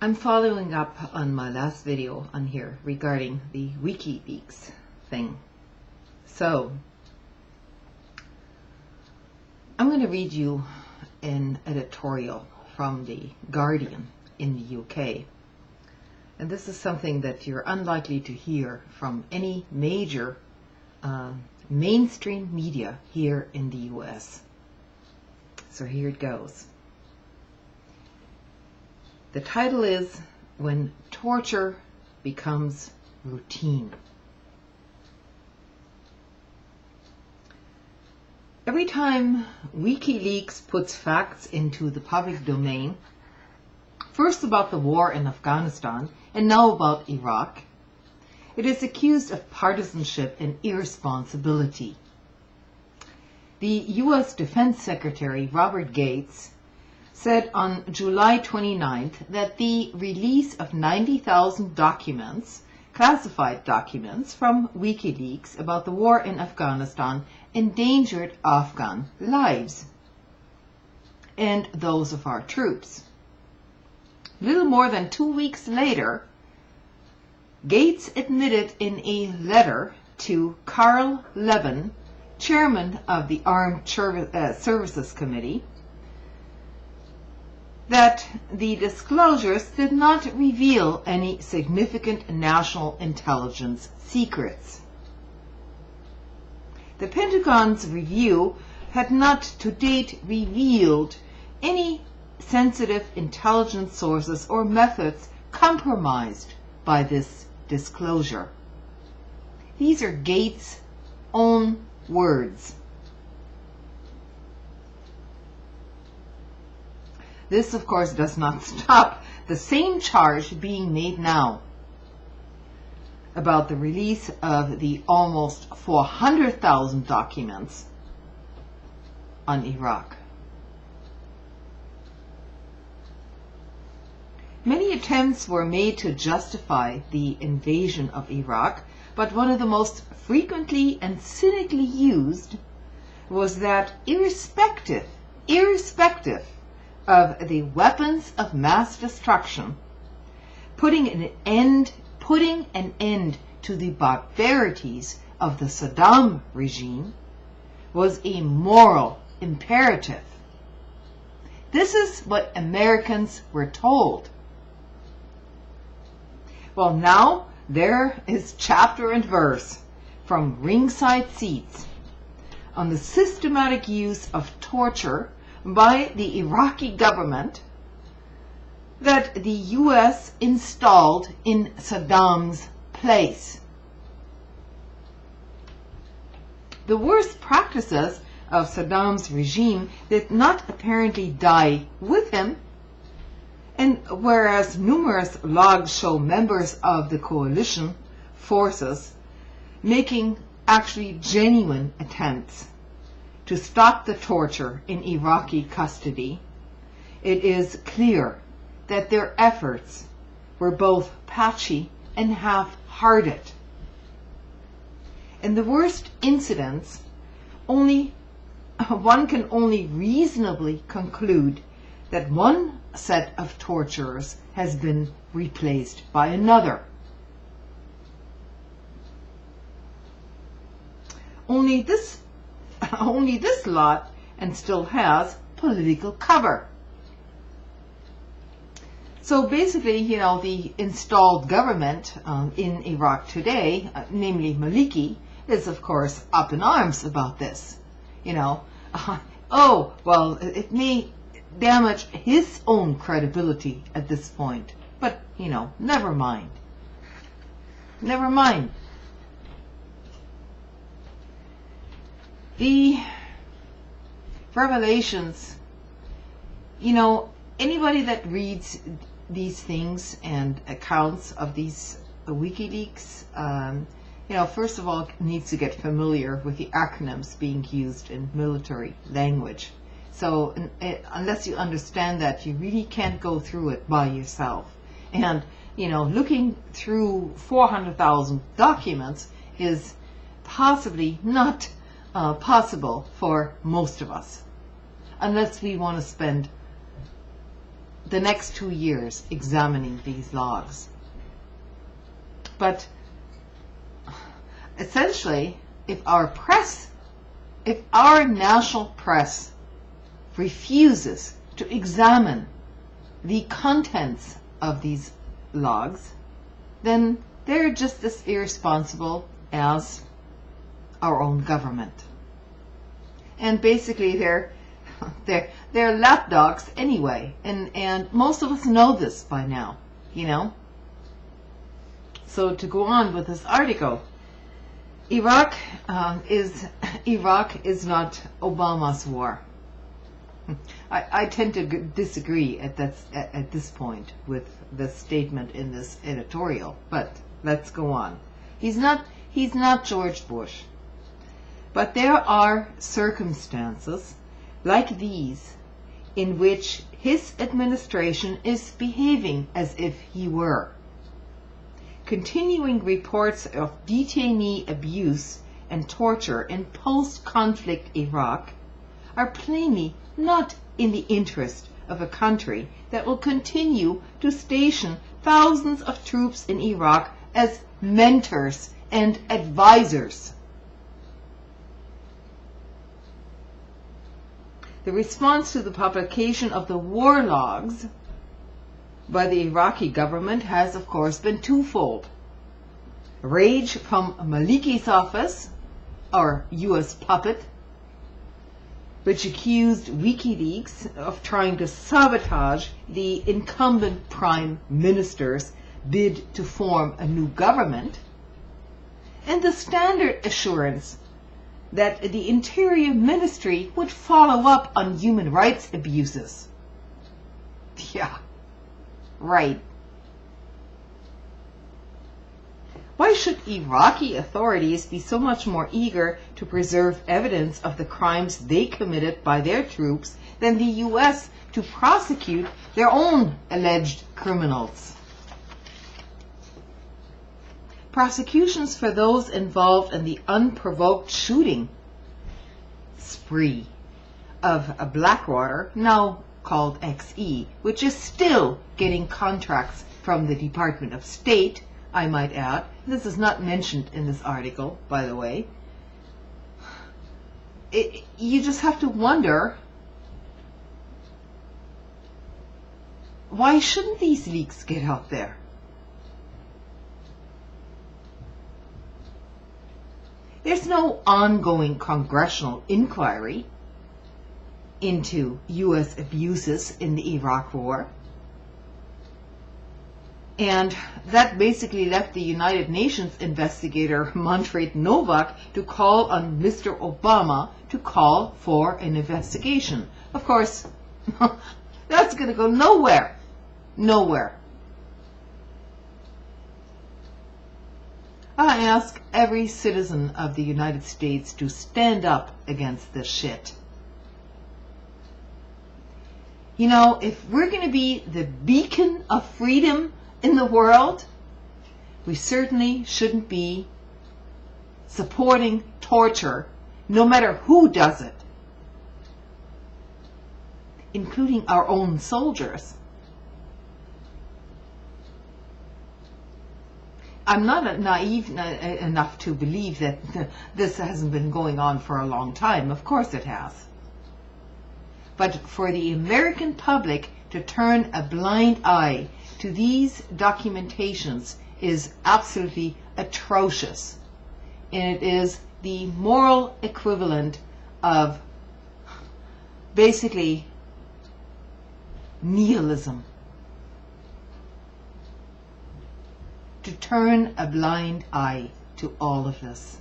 I'm following up on my last video on here regarding the WikiLeaks thing. So, I'm going to read you an editorial from the Guardian in the UK. And this is something that you're unlikely to hear from any major mainstream media here in the US. So here it goes. The title is When Torture Becomes Routine. Every time WikiLeaks puts facts into the public domain, first about the war in Afghanistan and now about Iraq, it is accused of partisanship and irresponsibility. The U.S. Defense Secretary Robert Gates said on July 29th that the release of 90,000 documents, classified documents from WikiLeaks about the war in Afghanistan endangered Afghan lives and those of our troops. Little more than 2 weeks later, Gates admitted in a letter to Carl Levin, chairman of the Armed Services Committee, that the disclosures did not reveal any significant national intelligence secrets. The Pentagon's review had not to date revealed any sensitive intelligence sources or methods compromised by this disclosure. These are Gates' own words. This, of course, does not stop the same charge being made now about the release of the almost 400,000 documents on Iraq. Many attempts were made to justify the invasion of Iraq, but one of the most frequently and cynically used was that irrespective of the weapons of mass destruction, putting an end to the barbarities of the Saddam regime was a moral imperative. This is what Americans were told. Well, now there is chapter and verse from ringside seats on the systematic use of torture by the Iraqi government that the U.S. installed in Saddam's place. The worst practices of Saddam's regime did not apparently die with him, and whereas numerous logs show members of the coalition forces making actually genuine attempts to stop the torture in Iraqi custody, it is clear that their efforts were both patchy and half-hearted. In the worst incidents, one can only reasonably conclude that one set of torturers has been replaced by another. Only this lot, and still has, political cover. So basically, the installed government in Iraq today, namely Maliki, is of course up in arms about this. Oh, well, it may damage his own credibility at this point. But, never mind. Never mind. The revelations, anybody that reads these things and accounts of these WikiLeaks, first of all needs to get familiar with the acronyms being used in military language. So unless you understand that, you really can't go through it by yourself. And, looking through 400,000 documents is possibly not possible for most of us, unless we want to spend the next 2 years examining these logs. But essentially, if our national press refuses to examine the contents of these logs, then they're just as irresponsible as our own government. And basically they're lapdogs anyway, and most of us know this by now, you know. So to go on with this article, Iraq is not Obama's war. I tend to disagree at this point with the statement in this editorial, but let's go on. He's not George Bush. But there are circumstances like these in which his administration is behaving as if he were. Continuing reports of detainee abuse and torture in post-conflict Iraq are plainly not in the interest of a country that will continue to station thousands of troops in Iraq as mentors and advisors. The response to the publication of the war logs by the Iraqi government has, of course, been twofold. Rage from Maliki's office, our U.S. puppet, which accused WikiLeaks of trying to sabotage the incumbent prime minister's bid to form a new government, and the standard assurance that the Interior Ministry would follow up on human rights abuses. Yeah, right. Why should Iraqi authorities be so much more eager to preserve evidence of the crimes they committed by their troops than the U.S. to prosecute their own alleged criminals? Prosecutions for those involved in the unprovoked shooting spree of Blackwater, now called XE, which is still getting contracts from the Department of State, I might add. This is not mentioned in this article, by the way. You just have to wonder, why shouldn't these leaks get out there? There's no ongoing congressional inquiry into U.S. abuses in the Iraq War. And that basically left the United Nations investigator Manfred Novak to call on Mr. Obama to call for an investigation. Of course, that's going to go nowhere. Nowhere. I ask every citizen of the United States to stand up against this shit. You know, if we're going to be the beacon of freedom in the world, we certainly shouldn't be supporting torture, no matter who does it, including our own soldiers. I'm not naive enough to believe that this hasn't been going on for a long time. Of course it has. But for the American public to turn a blind eye to these documentations is absolutely atrocious. And it is the moral equivalent of basically nihilism. To turn a blind eye to all of this.